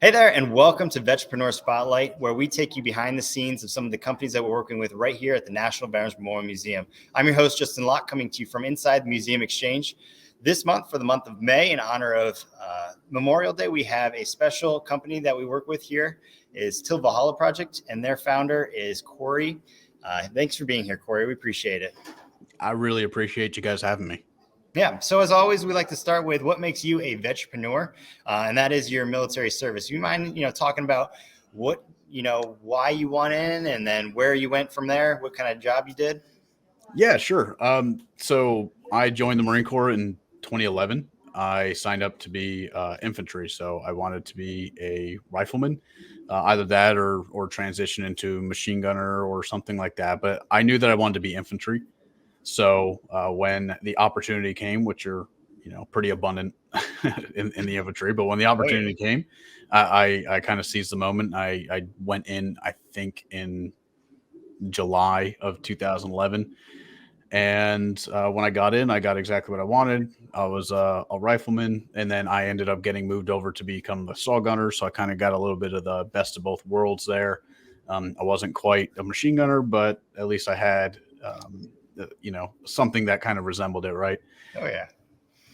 Hey there, and welcome to Vetrepreneur Spotlight, where we take you behind the scenes of some of the companies that we're working with right here at the National Veterans Memorial Museum. I'm your host, Justin Locke, coming to you from inside the Museum Exchange. This month, for the month of May, in honor of Memorial Day, we have a special company that we work with here. Is Till Valhalla Project, and their founder is Corey. Thanks for being here, Corey. We appreciate it. I really appreciate you guys having me. Yeah. So as always, we like to start with what makes you a vetrepreneur, and that is your military service. You mind, talking about what, why you went in, and then where you went from there, what kind of job you did? Yeah, sure. So I joined the Marine Corps in 2011. I signed up to be infantry, so I wanted to be a rifleman, either that or transition into machine gunner or something like that. But I knew that I wanted to be infantry. So when the opportunity came, which are pretty abundant in the infantry, but when the opportunity came, I kind of seized the moment. I went in, I think, in July of 2011, and when I got in, I got exactly what I wanted. I was a rifleman, and then I ended up getting moved over to become the saw gunner. So I kind of got a little bit of the best of both worlds there. I wasn't quite a machine gunner, but at least I had something that kind of resembled it, right? Oh yeah.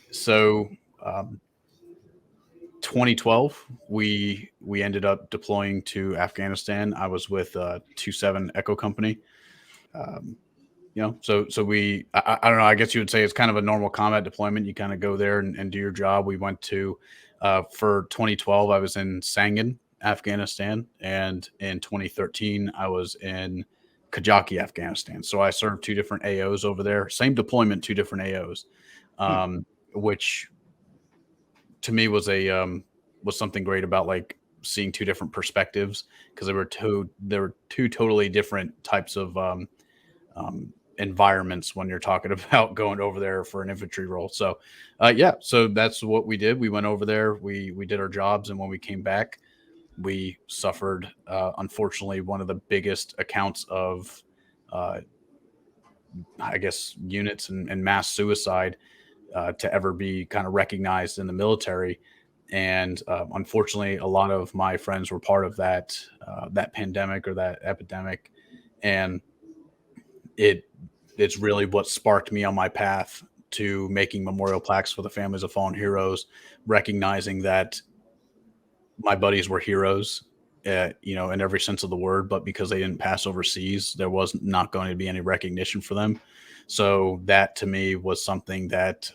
So 2012, we ended up deploying to Afghanistan. I was with 27 Echo Company. So we, I don't know, I guess you would say it's kind of a normal combat deployment. You kind of go there and do your job. We went to, for 2012, I was in Sangin, Afghanistan. And in 2013, I was in Kajaki, Afghanistan. So I served two different AOs over there. Same deployment, two different AOs, which to me was was something great about like seeing two different perspectives, because there were two totally different types of environments when you're talking about going over there for an infantry role. So so that's what we did. We went over there, we did our jobs, and when we came back, we suffered, unfortunately, one of the biggest accounts of, I guess, units and mass suicide to ever be kind of recognized in the military. And unfortunately, a lot of my friends were part of that pandemic or that epidemic, and it's really what sparked me on my path to making memorial plaques for the families of fallen heroes, recognizing that my buddies were heroes, in every sense of the word, but because they didn't pass overseas, there was not going to be any recognition for them. So that to me was something that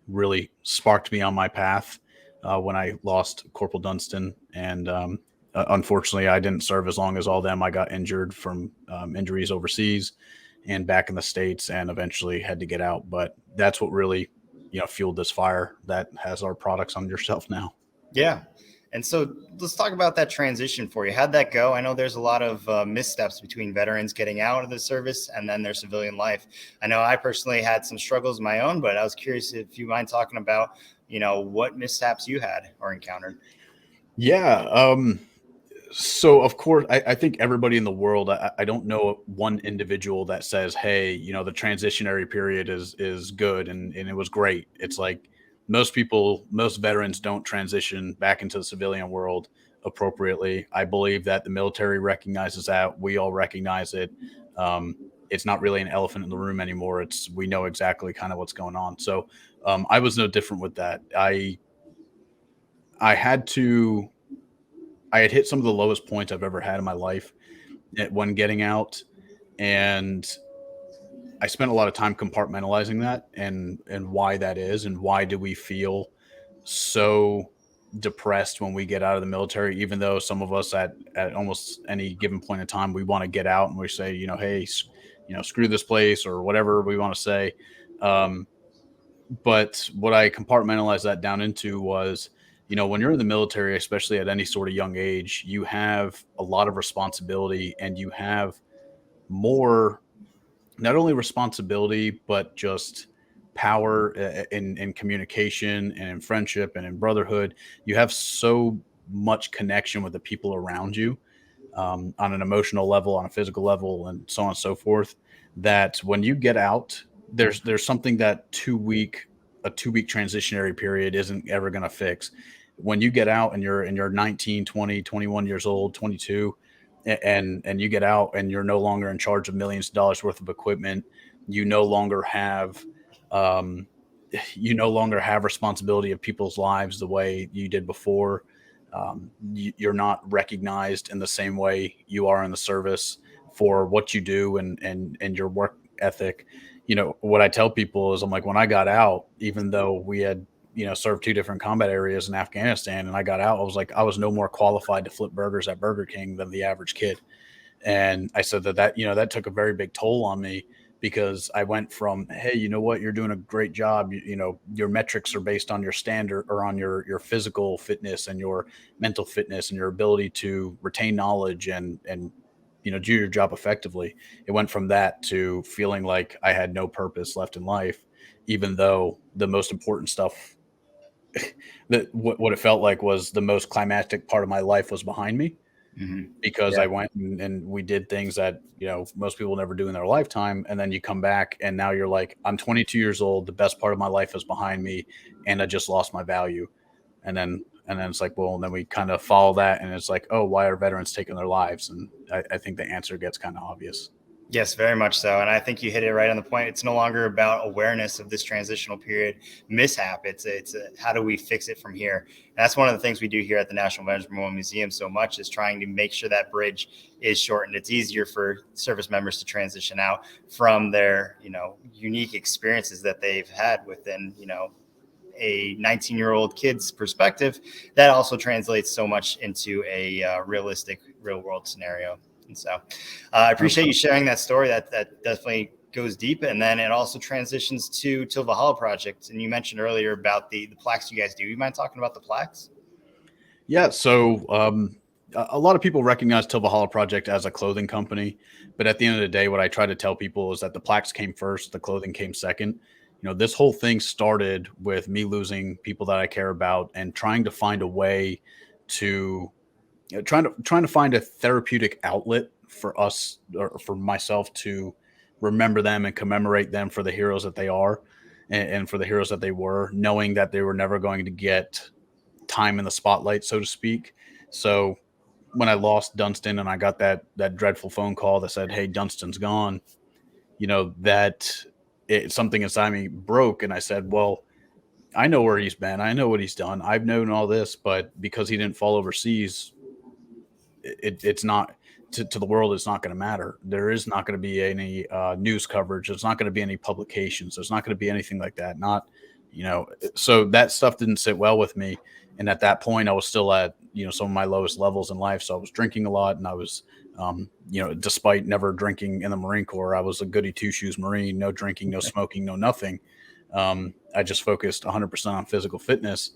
really sparked me on my path when I lost Corporal Dunstan. And unfortunately, I didn't serve as long as all them. I got injured from injuries overseas and back in the States, and eventually had to get out. But that's what really, fueled this fire that has our products on your shelf now. Yeah. And so let's talk about that transition for you. How'd that go? I know there's a lot of missteps between veterans getting out of the service and then their civilian life. I know I personally had some struggles of my own, but I was curious if you mind talking about, what mishaps you had or encountered. Yeah. So of course, I think everybody in the world, I don't know one individual that says, hey, the transitionary period is good and it was great. It's like most veterans don't transition back into the civilian world appropriately. I believe that the military recognizes that. We all recognize it. It's not really an elephant in the room anymore. We know exactly kind of what's going on. So I was no different with that. I had hit some of the lowest points I've ever had in my life when getting out. And I spent a lot of time compartmentalizing that and why that is, and why do we feel so depressed when we get out of the military, even though some of us at almost any given point in time, we want to get out and we say, hey, screw this place or whatever we want to say. But what I compartmentalized that down into was, when you're in the military, especially at any sort of young age, you have a lot of responsibility, and you have more, not only responsibility, but just power in communication and in friendship and in brotherhood. You have so much connection with the people around you, on an emotional level, on a physical level, and so on and so forth, that when you get out, there's something that a 2-week transitionary period isn't ever going to fix. when you get out and you're 19, 20, 21 years old, 22, and you get out and you're no longer in charge of millions of dollars worth of equipment, you no longer have um, you no longer have responsibility of people's lives the way you did before. You're not recognized in the same way you are in the service for what you do and your work ethic. What I tell people is, I'm like, when I got out, even though we had served two different combat areas in Afghanistan, and I got out, I was like, I was no more qualified to flip burgers at Burger King than the average kid. And I said that took a very big toll on me, because I went from, hey, you know what, you're doing a great job. Your metrics are based on your standard, or on your physical fitness and your mental fitness and your ability to retain knowledge and do your job effectively. It went from that to feeling like I had no purpose left in life, even though the most important stuff, that what it felt like was the most climactic part of my life, was behind me, Mm-hmm. because Yeah. I went and we did things that most people never do in their lifetime. And then you come back and now you're like, I'm 22 years old, the best part of my life is behind me, and I just lost my value. And then it's like, well, and then we kind of follow that, and it's like, oh, why are veterans taking their lives? And I think the answer gets kind of obvious. Yes, very much so. And I think you hit it right on the point. It's no longer about awareness of this transitional period mishap. How do we fix it from here? And that's one of the things we do here at the National Veterans Memorial Museum so much, is trying to make sure that bridge is shortened. It's easier for service members to transition out from their, unique experiences that they've had within, a 19-year-old kid's perspective. That also translates so much into a realistic real world scenario. And so I appreciate you sharing that story. That definitely goes deep. And then it also transitions to Valhalla project. And you mentioned earlier about the plaques you guys do. You mind talking about the plaques? Yeah. So a lot of people recognize Valhalla Project as a clothing company, but at the end of the day, what I try to tell people is that the plaques came first, the clothing came second. This whole thing started with me losing people that I care about, and trying to find a way to trying to find a therapeutic outlet for us, or for myself, to remember them and commemorate them for the heroes that they are, and for the heroes that they were, knowing that they were never going to get time in the spotlight, so to speak. So when I lost Dunstan and I got that dreadful phone call that said, "Hey, Dunstan's gone," that something inside me broke, and I said, "Well, I know where he's been. I know what he's done. I've known all this, but because he didn't fall overseas, it's not to the world. It's not going to matter. There is not going to be any news coverage. There's not going to be any publications. There's not going to be anything like that. Not, so that stuff didn't sit well with me. And at that point, I was still at some of my lowest levels in life. So I was drinking a lot, and I was, despite never drinking in the Marine Corps, I was a goody two shoes Marine. No drinking, no smoking, no nothing. I just focused 100% on physical fitness.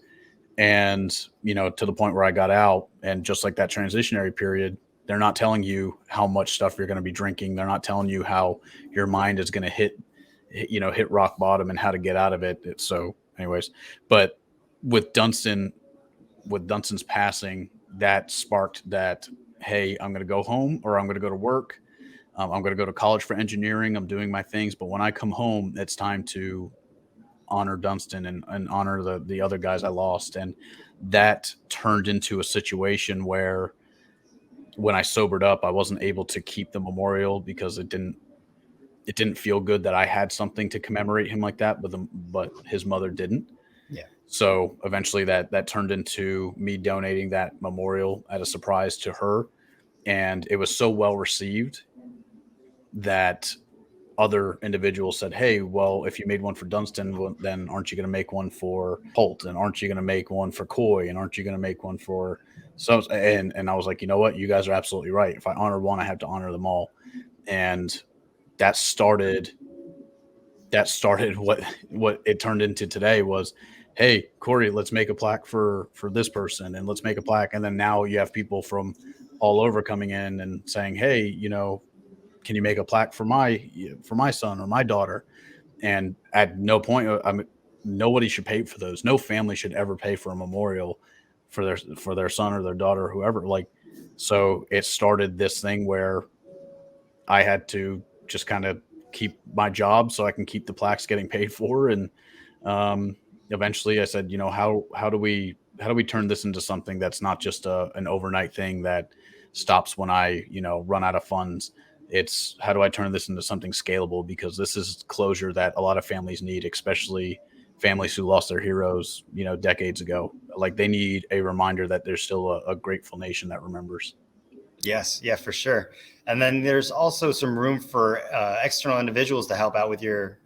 And, to the point where I got out, and just like that transitionary period, they're not telling you how much stuff you're going to be drinking. They're not telling you how your mind is going to hit rock bottom, and how to get out of it. So anyways, but with Dunstan's passing, that sparked that, hey, I'm going to go home, or I'm going to go to work. I'm going to go to college for engineering. I'm doing my things. But when I come home, it's time to honor Dunstan and honor the other guys I lost. And that turned into a situation where, when I sobered up, I wasn't able to keep the memorial, because it didn't feel good that I had something to commemorate him like that, but his mother didn't. Yeah. So eventually that turned into me donating that memorial at a surprise to her. And it was so well received that other individuals said, "Hey, well, if you made one for Dunstan, well, then aren't you going to make one for Holt? And aren't you going to make one for Coy? And aren't you going to make one for so?" And I was like, you know what? You guys are absolutely right. If I honor one, I have to honor them all. And that started what it turned into today was, hey, Corey, let's make a plaque for this person, and let's make a plaque. And then now you have people from all over coming in and saying, hey, can you make a plaque for my son or my daughter? And at no point, nobody should pay for those. No family should ever pay for a memorial for their son or their daughter or whoever. Like, so it started this thing where I had to just kind of keep my job so I can keep the plaques getting paid for. And eventually I said, how do we we turn this into something that's not just an overnight thing that stops when I, run out of funds. It's how do I turn this into something scalable, because this is closure that a lot of families need, especially families who lost their heroes, decades ago. Like, they need a reminder that there's still a grateful nation that remembers. Yes, yeah, for sure. And then there's also some room for external individuals to help out with your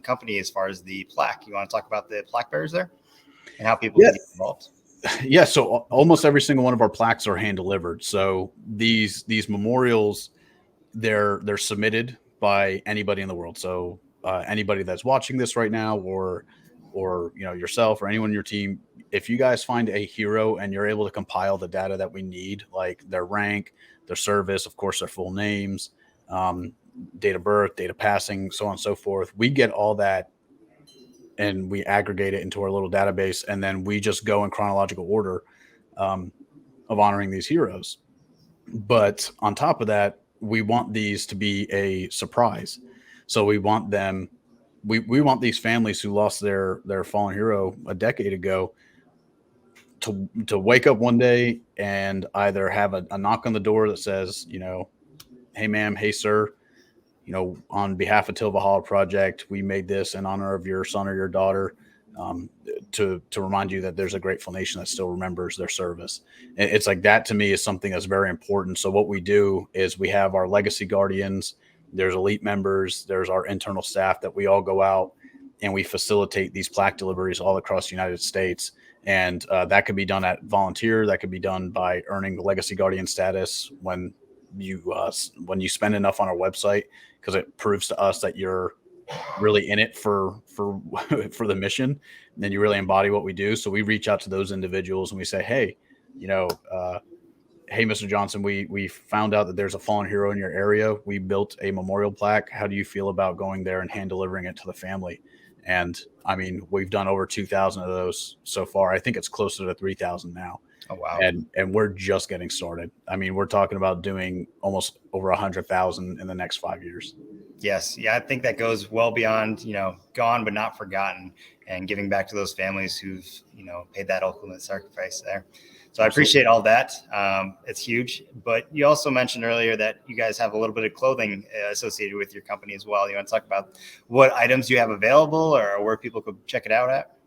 company as far as the plaque. You want to talk about the plaque bearers there and how people Yeah. can get involved? Yeah. So almost every single one of our plaques are hand delivered. So these memorials, they're submitted by anybody in the world. So anybody that's watching this right now, or yourself or anyone in your team, if you guys find a hero and you're able to compile the data that we need, like their rank, their service, of course, their full names, um, date of birth, date of passing, so on and so forth, we get all that and we aggregate it into our little database, and then we just go in chronological order um, of honoring these heroes. But on top of that, we want these to be a surprise. So we want them, we want these families who lost their fallen hero a decade ago to wake up one day and either have a knock on the door that says, hey ma'am, hey sir, on behalf of Till Valhalla Project, we made this in honor of your son or your daughter, um, to remind you that there's a grateful nation that still remembers their service. And it's like that, to me, is something that's very important. So what we do is we have our legacy guardians, there's elite members, there's our internal staff that we all go out and we facilitate these plaque deliveries all across the United States. And that could be done at volunteer. That could be done by earning the legacy guardian status when you spend enough on our website, because it proves to us that you're really in it for for the mission, and then you really embody what we do. So we reach out to those individuals and we say, hey, hey, Mr. Johnson, we found out that there's a fallen hero in your area. We built a memorial plaque. How do you feel about going there and hand delivering it to the family? And I mean, we've done over 2,000 of those so far. I think it's closer to 3,000 now. Oh, wow. And we're just getting started. I mean, we're talking about doing almost over 100,000 in the next 5 years. Yes. Yeah. I think that goes well beyond, gone but not forgotten, and giving back to those families who've, paid that ultimate sacrifice there. So I appreciate all that. It's huge. But you also mentioned earlier that you guys have a little bit of clothing associated with your company as well. You want to talk about what items you have available or where people could check it out at?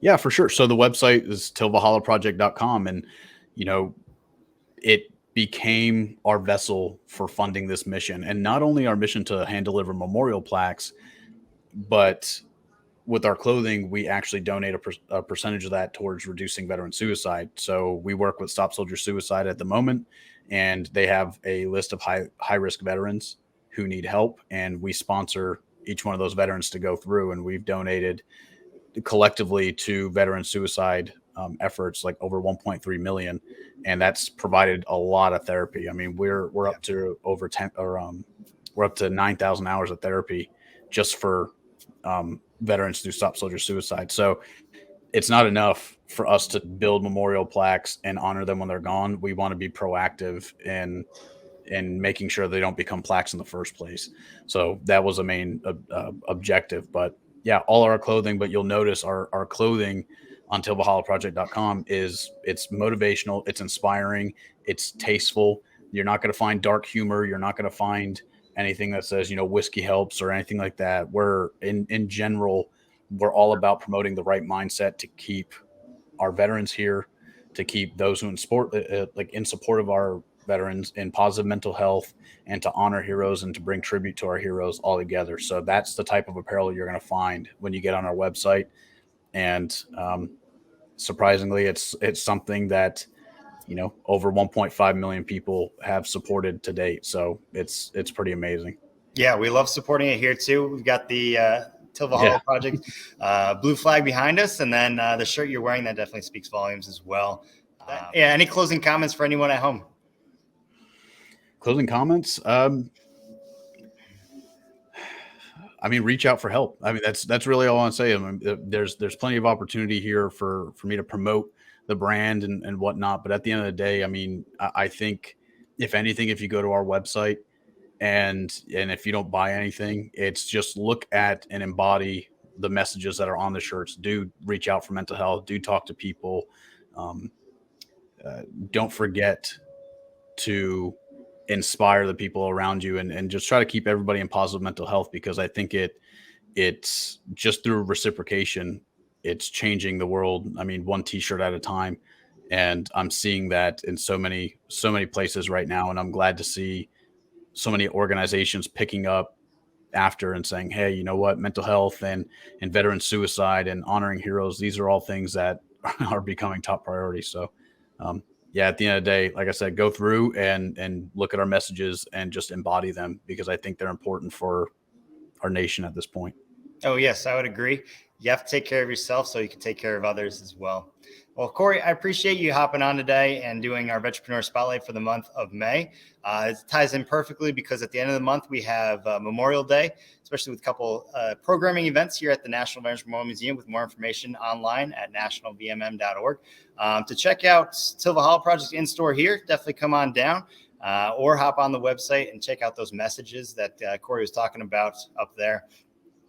Yeah, for sure. So the website is tillvalhallaproject.com, and it became our vessel for funding this mission, and not only our mission to hand deliver memorial plaques, but with our clothing, we actually donate a percentage of that towards reducing veteran suicide. So we work with Stop Soldier Suicide at the moment, and they have a list of high risk veterans who need help, and we sponsor each one of those veterans to go through, and we've donated collectively to veteran suicide efforts like over 1.3 million, and that's provided a lot of therapy. I mean, we're up to over 10 or we're up to 9,000 hours of therapy just for veterans through Stop Soldier Suicide. So it's not enough for us to build memorial plaques and honor them when they're gone. We want to be proactive in making sure they don't become plaques in the first place. So that was a main objective. But yeah, all our clothing, but you'll notice our clothing on tillvalhallaproject.com it's motivational, it's inspiring, it's tasteful. You're not going to find dark humor. You're not going to find anything that says, whiskey helps or anything like that. We're in general, we're all about promoting the right mindset to keep our veterans here, to keep those who in support of our veterans in positive mental health, and to honor heroes and to bring tribute to our heroes all together. So that's the type of apparel you're going to find when you get on our website. And surprisingly, it's something that, over 1.5 million people have supported to date. So it's pretty amazing. Yeah, we love supporting it here too. We've got the Till Valhalla Project blue flag behind us, and then the shirt you're wearing, that definitely speaks volumes as well. Yeah, any closing comments for anyone at home? Closing comments? I mean, reach out for help. I mean, that's really all I want to say. I mean, there's plenty of opportunity here for me to promote the brand and whatnot. But at the end of the day, I mean, I think if anything, if you go to our website and if you don't buy anything, it's just look at and embody the messages that are on the shirts. Do reach out for mental health. Do talk to people. Um, don't forget to inspire the people around you, and just try to keep everybody in positive mental health, because I think it's just through reciprocation, it's changing the world. I mean, one t-shirt at a time. And I'm seeing that in so many places right now. And I'm glad to see so many organizations picking up after and saying, hey, you know what, mental health and veteran suicide and honoring heroes, these are all things that are becoming top priorities. So um, yeah, at the end of the day, like I said, go through and look at our messages and just embody them, because I think they're important for our nation at this point. Oh, yes, I would agree. You have to take care of yourself so you can take care of others as well. Well, Corey, I appreciate you hopping on today and doing our Vetrepreneur Spotlight for the month of May. It ties in perfectly because at the end of the month, we have Memorial Day, especially with a couple programming events here at the National Veterans Memorial Museum. With more information online at nationalvmm.org. To check out Till Valhalla Project in store here, definitely come on down. Or hop on the website and check out those messages that Corey was talking about up there.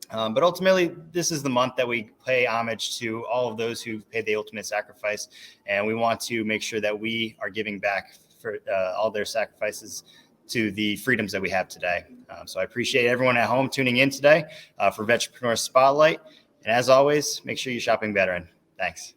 But ultimately, this is the month that we pay homage to all of those who paid the ultimate sacrifice. And we want to make sure that we are giving back for all their sacrifices to the freedoms that we have today. So I appreciate everyone at home tuning in today for Vetrepreneur Spotlight. And as always, make sure you're shopping veteran. Thanks.